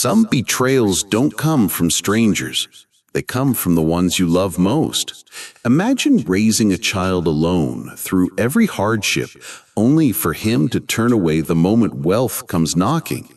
Some betrayals don't come from strangers. They come from the ones you love most. Imagine raising a child alone through every hardship, only for him to turn away the moment wealth comes knocking.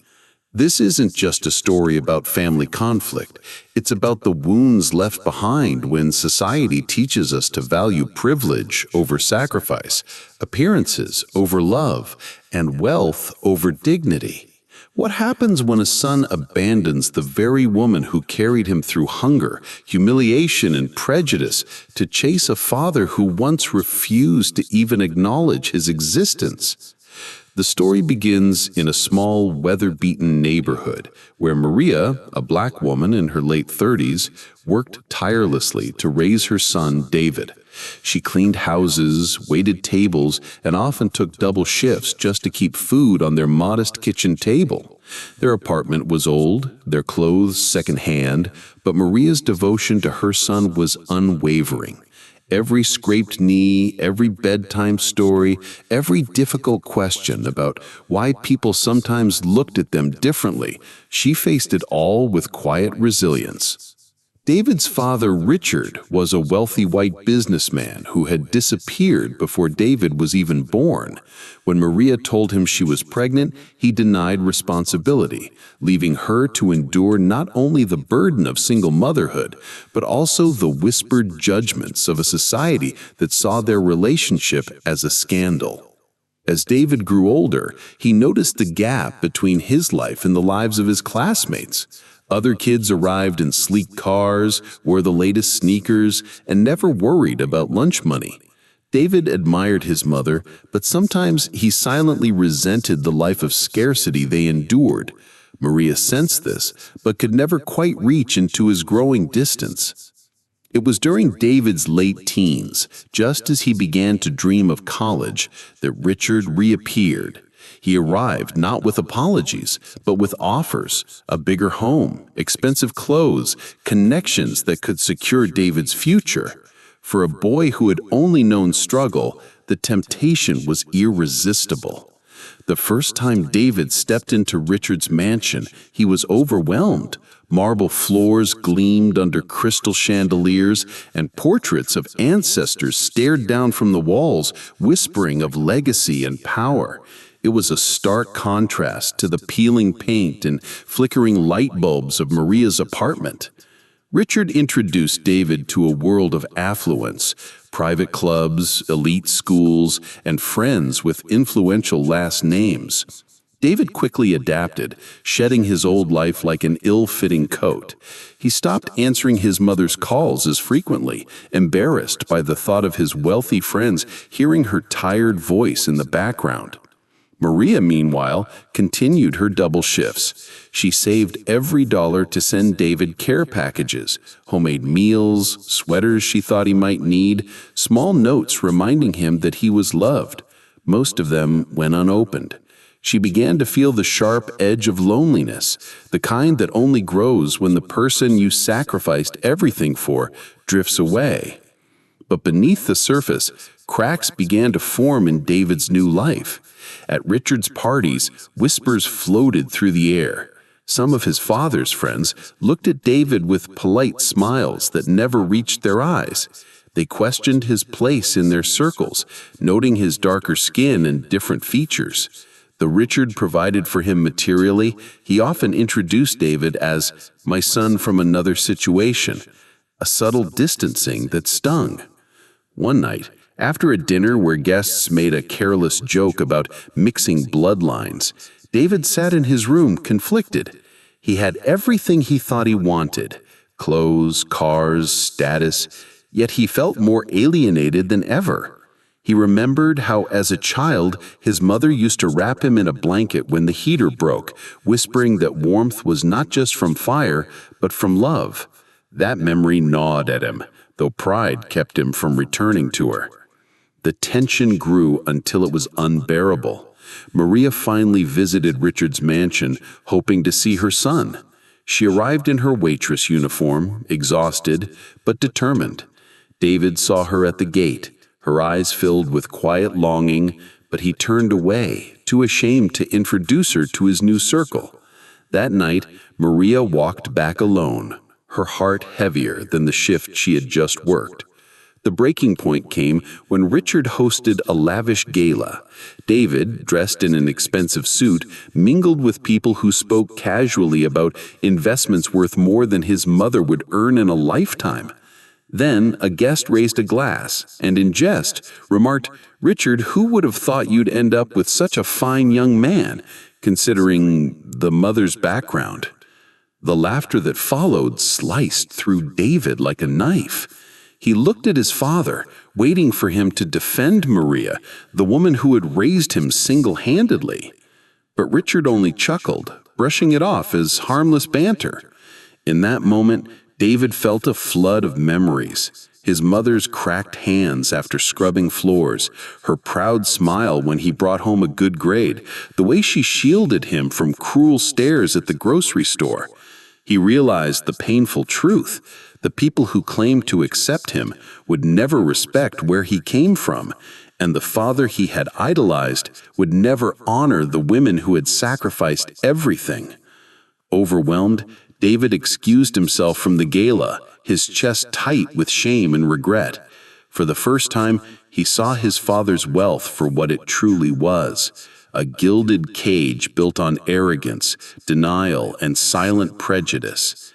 This isn't just a story about family conflict. It's about the wounds left behind when society teaches us to value privilege over sacrifice, appearances over love, and wealth over dignity. What happens when a son abandons the very woman who carried him through hunger, humiliation, and prejudice to chase a father who once refused to even acknowledge his existence? The story begins in a small, weather-beaten neighborhood where Maria, a black woman in her late 30s, worked tirelessly to raise her son, David. She cleaned houses, waited tables, and often took double shifts just to keep food on their modest kitchen table. Their apartment was old, their clothes secondhand, but Maria's devotion to her son was unwavering. Every scraped knee, every bedtime story, every difficult question about why people sometimes looked at them differently, she faced it all with quiet resilience. David's father, Richard, was a wealthy white businessman who had disappeared before David was even born. When Maria told him she was pregnant, he denied responsibility, leaving her to endure not only the burden of single motherhood, but also the whispered judgments of a society that saw their relationship as a scandal. As David grew older, he noticed the gap between his life and the lives of his classmates. Other kids arrived in sleek cars, wore the latest sneakers, and never worried about lunch money. David admired his mother, but sometimes he silently resented the life of scarcity they endured. Maria sensed this, but could never quite reach into his growing distance. It was during David's late teens, just as he began to dream of college, that Richard reappeared. He arrived not with apologies, but with offers, a bigger home, expensive clothes, connections that could secure David's future. For a boy who had only known struggle, the temptation was irresistible. The first time David stepped into Richard's mansion, he was overwhelmed. Marble floors gleamed under crystal chandeliers, and portraits of ancestors stared down from the walls, whispering of legacy and power. It was a stark contrast to the peeling paint and flickering light bulbs of Maria's apartment. Richard introduced David to a world of affluence, private clubs, elite schools, and friends with influential last names. David quickly adapted, shedding his old life like an ill-fitting coat. He stopped answering his mother's calls as frequently, embarrassed by the thought of his wealthy friends hearing her tired voice in the background. Maria, meanwhile, continued her double shifts. She saved every dollar to send David care packages, homemade meals, sweaters she thought he might need, small notes reminding him that he was loved. Most of them went unopened. She began to feel the sharp edge of loneliness, the kind that only grows when the person you sacrificed everything for drifts away. But beneath the surface, cracks began to form in David's new life. At Richard's parties, whispers floated through the air. Some of his father's friends looked at David with polite smiles that never reached their eyes. They questioned his place in their circles, noting his darker skin and different features. Though Richard provided for him materially, he often introduced David as "my son from another situation," a subtle distancing that stung. One night, after a dinner where guests made a careless joke about mixing bloodlines, David sat in his room conflicted. He had everything he thought he wanted: clothes, cars, status, yet he felt more alienated than ever. He remembered how, as a child, his mother used to wrap him in a blanket when the heater broke, whispering that warmth was not just from fire, but from love. That memory gnawed at him, though pride kept him from returning to her. The tension grew until it was unbearable. Maria finally visited Richard's mansion, hoping to see her son. She arrived in her waitress uniform, exhausted, but determined. David saw her at the gate, her eyes filled with quiet longing, but he turned away, too ashamed to introduce her to his new circle. That night, Maria walked back alone, her heart heavier than the shift she had just worked. The breaking point came when Richard hosted a lavish gala. David, dressed in an expensive suit, mingled with people who spoke casually about investments worth more than his mother would earn in a lifetime. Then a guest raised a glass and, in jest, remarked, "Richard, who would have thought you'd end up with such a fine young man, considering the mother's background?" The laughter that followed sliced through David like a knife. He looked at his father, waiting for him to defend Maria, the woman who had raised him single-handedly. But Richard only chuckled, brushing it off as harmless banter. In that moment, David felt a flood of memories. His mother's cracked hands after scrubbing floors, her proud smile when he brought home a good grade, the way she shielded him from cruel stares at the grocery store. He realized the painful truth. The people who claimed to accept him would never respect where he came from, and the father he had idolized would never honor the women who had sacrificed everything. Overwhelmed, David excused himself from the gala, his chest tight with shame and regret. For the first time, he saw his father's wealth for what it truly was. A gilded cage built on arrogance, denial, and silent prejudice.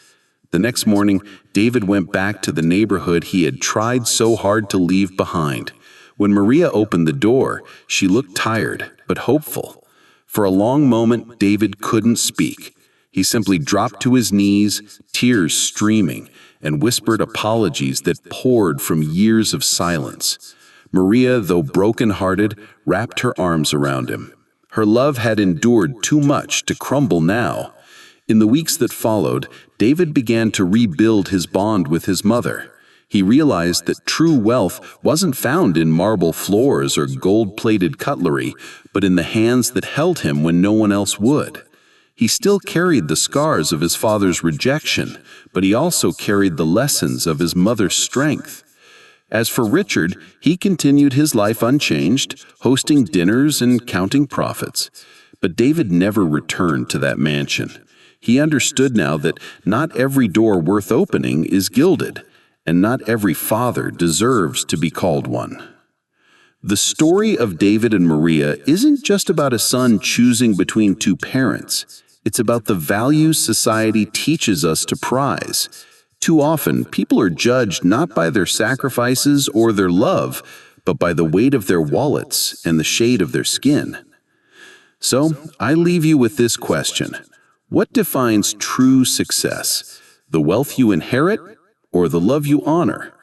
The next morning, David went back to the neighborhood he had tried so hard to leave behind. When Maria opened the door, she looked tired, but hopeful. For a long moment, David couldn't speak. He simply dropped to his knees, tears streaming, and whispered apologies that poured from years of silence. Maria, though broken-hearted, wrapped her arms around him. Her love had endured too much to crumble now. In the weeks that followed, David began to rebuild his bond with his mother. He realized that true wealth wasn't found in marble floors or gold-plated cutlery, but in the hands that held him when no one else would. He still carried the scars of his father's rejection, but he also carried the lessons of his mother's strength. As for Richard, he continued his life unchanged, hosting dinners and counting profits. But David never returned to that mansion. He understood now that not every door worth opening is gilded, and not every father deserves to be called one. The story of David and Maria isn't just about a son choosing between two parents. It's about the values society teaches us to prize. Too often, people are judged not by their sacrifices or their love, but by the weight of their wallets and the shade of their skin. So, I leave you with this question. What defines true success? The wealth you inherit or the love you honor?